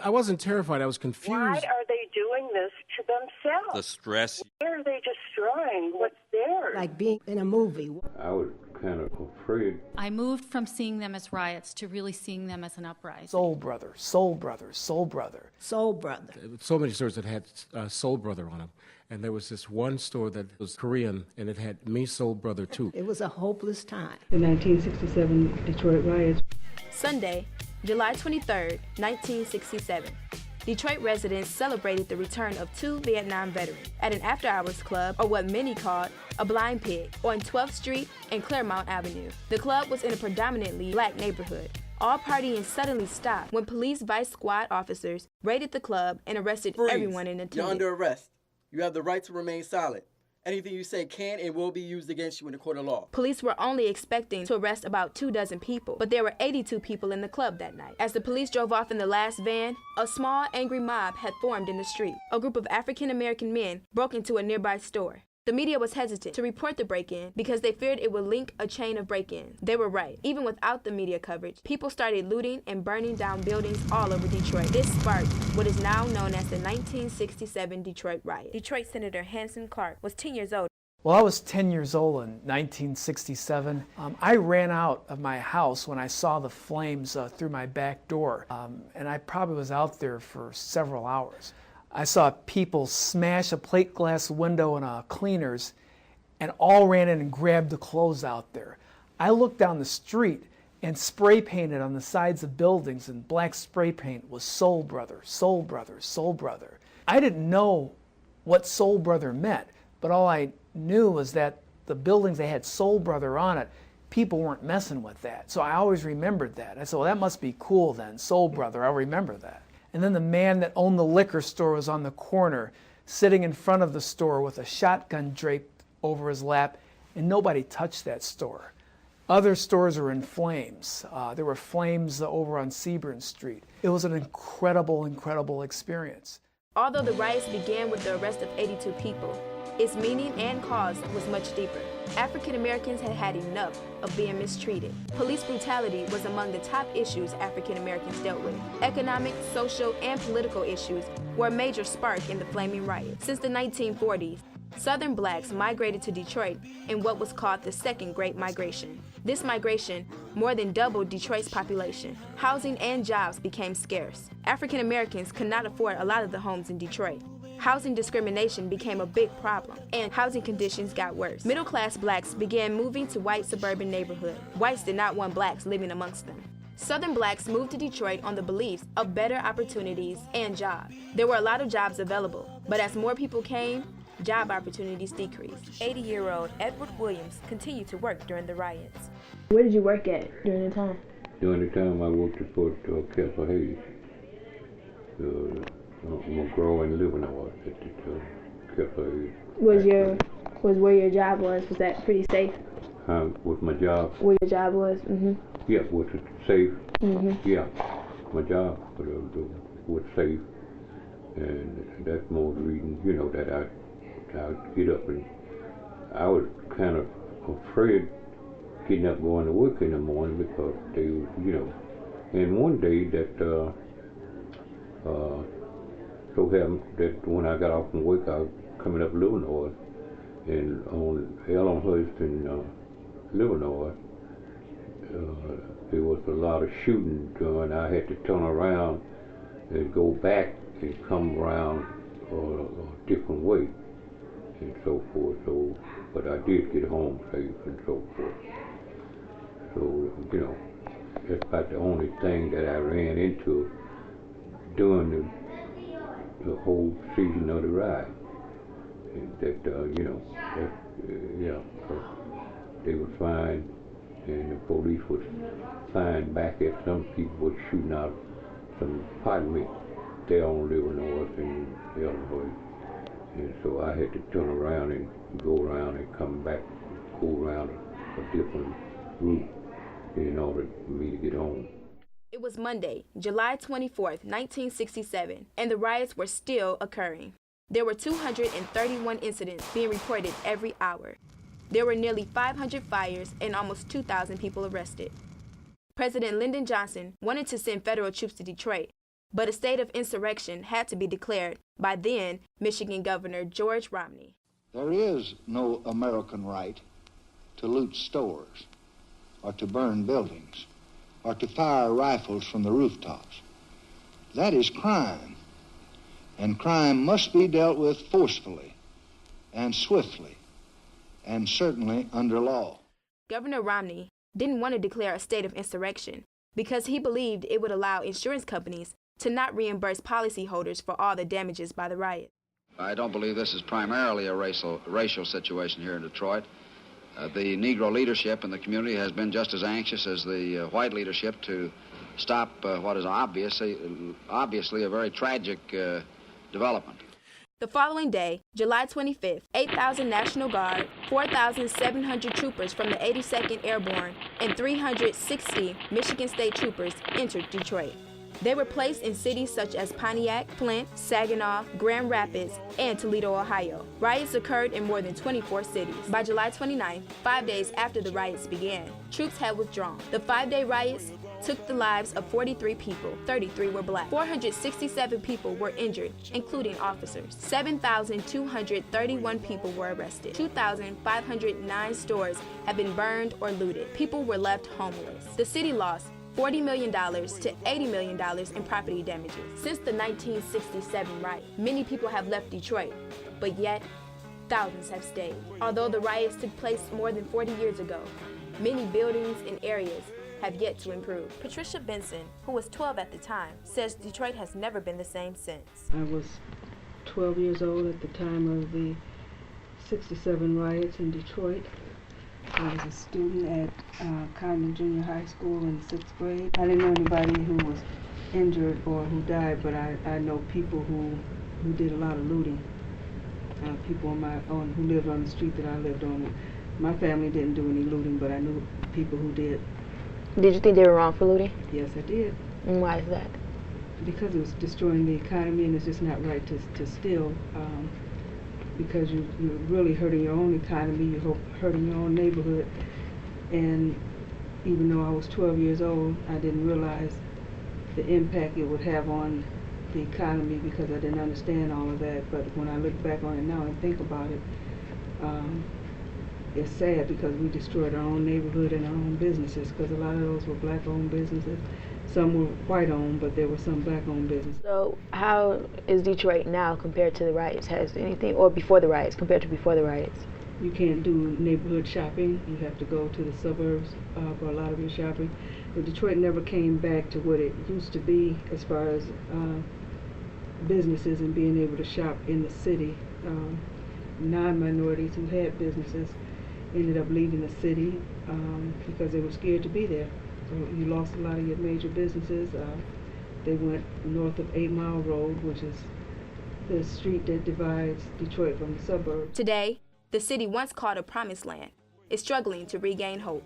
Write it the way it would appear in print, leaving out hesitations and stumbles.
I wasn't terrified. I was confused. Why are they doing this to themselves? The stress. Why are they destroying what's theirs? Like being in a movie. I was kind of afraid. I moved from seeing them as riots to really seeing them as an uprising. Soul brother, soul brother, soul brother. Soul brother. So many stores that had Soul Brother on them. And there was this one store that was Korean, and it had Me Soul Brother too. It was a hopeless time. The 1967 Detroit riots. Sunday, July 23, 1967. Detroit residents celebrated the return of 2 Vietnam veterans at an after-hours club, or what many called a blind pig, on 12th Street and Claremont Avenue. The club was in a predominantly black neighborhood. All partying suddenly stopped when police vice squad officers raided the club and arrested everyone in attendance. You're under arrest. You have the right to remain silent. Anything you say can and will be used against you in the court of law. Police were only expecting to arrest about 24 people, but there were 82 people in the club that night. As the police drove off in the last van, a small, angry mob had formed in the street. A group of African-American men broke into a nearby store. The media was hesitant to report the break-in because they feared it would link a chain of break-ins. They were right. Even without the media coverage, people started looting and burning down buildings all over Detroit. This sparked what is now known as the 1967 Detroit riot. Detroit Senator Hanson Clark was 10 years old. Well, I was 10 years old in 1967. I ran out of my house when I saw the flames through my back door, and I probably was out there for several hours. I saw people smash a plate glass window in a cleaner's and all ran in and grabbed the clothes out there. I looked down the street and spray painted on the sides of buildings, and black spray paint was Soul Brother, Soul Brother, Soul Brother. I didn't know what Soul Brother meant, but all I knew was that the buildings that had Soul Brother on it, people weren't messing with that. So I always remembered that. I said, well, that must be cool then, Soul Brother, I'll remember that. And then the man that owned the liquor store was on the corner, sitting in front of the store with a shotgun draped over his lap, and nobody touched that store. Other stores were in flames. There were flames over on Seaburn Street. It was an incredible, incredible experience. Although the riots began with the arrest of 82 people, its meaning and cause was much deeper. African Americans had had enough of being mistreated. Police brutality was among the top issues African Americans dealt with. Economic, social, and political issues were a major spark in the flaming riots. Since the 1940s, Southern blacks migrated to Detroit in what was called the Second Great Migration. This migration more than doubled Detroit's population. Housing and jobs became scarce. African Americans could not afford a lot of the homes in Detroit. Housing discrimination became a big problem, and housing conditions got worse. Middle-class blacks began moving to white suburban neighborhoods. Whites did not want blacks living amongst them. Southern blacks moved to Detroit on the beliefs of better opportunities and jobs. There were a lot of jobs available, but as more people came, job opportunities decreased. 80-year-old Edward Williams continued to work during the riots. Where did you work at during the time? During the time I worked at Castle Hayes. McGraw and Livernois at the Cafe. Was where your job was that pretty safe? With my job. Where your job was? Mm-hmm. Yeah, was it safe? Mm-hmm. Yeah, my job was safe, and that's more the reason, that I get up, and I was kind of afraid getting up going to work in the morning because they, and one day that so happened that when I got off from work, I was coming up Livernois, and on Elmhurst and Livernois, there was a lot of shooting going. I had to turn around and go back and come around a different way, and so forth. So, but I did get home safe and so forth. So, that's about the only thing that I ran into during the whole season of the ride. And that, they were fine, and the police was fine back at some people was shooting out some apartments there on Livernois and Elmhurst. And so I had to turn around and go around and come back, go around a different route in order for me to get home. It was Monday, July 24th, 1967, and the riots were still occurring. There were 231 incidents being reported every hour. There were nearly 500 fires and almost 2,000 people arrested. President Lyndon Johnson wanted to send federal troops to Detroit, But a state of insurrection had to be declared by then Michigan Governor George Romney. There is no American right to loot stores or to burn buildings or to fire rifles from the rooftops. That is crime, and crime must be dealt with forcefully and swiftly and certainly under law. Governor Romney didn't want to declare a state of insurrection because he believed it would allow insurance companies to not reimburse policyholders for all the damages by the riot. I don't believe this is primarily a racial situation here in Detroit. The Negro leadership in the community has been just as anxious as the white leadership to stop what is obviously a very tragic development. The following day, July 25th, 8,000 National Guard, 4,700 troopers from the 82nd Airborne, and 360 Michigan State troopers entered Detroit. They were placed in cities such as Pontiac, Flint, Saginaw, Grand Rapids, and Toledo, Ohio. Riots occurred in more than 24 cities. By July 29th, 5 days after the riots began, troops had withdrawn. The 5-day riots took the lives of 43 people. 33 were black. 467 people were injured, including officers. 7,231 people were arrested. 2,509 stores have been burned or looted. People were left homeless. The city lost $40 million to $80 million in property damages. Since the 1967 riot, many people have left Detroit, but yet thousands have stayed. Although the riots took place more than 40 years ago, many buildings and areas have yet to improve. Patricia Benson, who was 12 at the time, says Detroit has never been the same since. I was 12 years old at the time of the 67 riots in Detroit. I was a student at Condon Junior High School in the 6th grade. I didn't know anybody who was injured or who died, but I know people who did a lot of looting. People who lived on the street that I lived on. My family didn't do any looting, but I knew people who did. Did you think they were wrong for looting? Yes, I did. And why is that? Because it was destroying the economy, and it's just not right to steal. Because you're really hurting your own economy, you're hurting your own neighborhood. And even though I was 12 years old, I didn't realize the impact it would have on the economy because I didn't understand all of that. But when I look back on it now and think about it, it's sad because we destroyed our own neighborhood and our own businesses, because a lot of those were black-owned businesses. Some were white-owned, but there were some black-owned businesses. So how is Detroit now compared to the riots? Has anything, or before the riots, compared to before the riots? You can't do neighborhood shopping. You have to go to the suburbs for a lot of your shopping. But Detroit never came back to what it used to be as far as businesses and being able to shop in the city. Non-minorities who had businesses ended up leaving the city because they were scared to be there. So you lost a lot of your major businesses. They went north of 8 Mile Road, which is the street that divides Detroit from the suburbs. Today, the city once called a promised land is struggling to regain hope.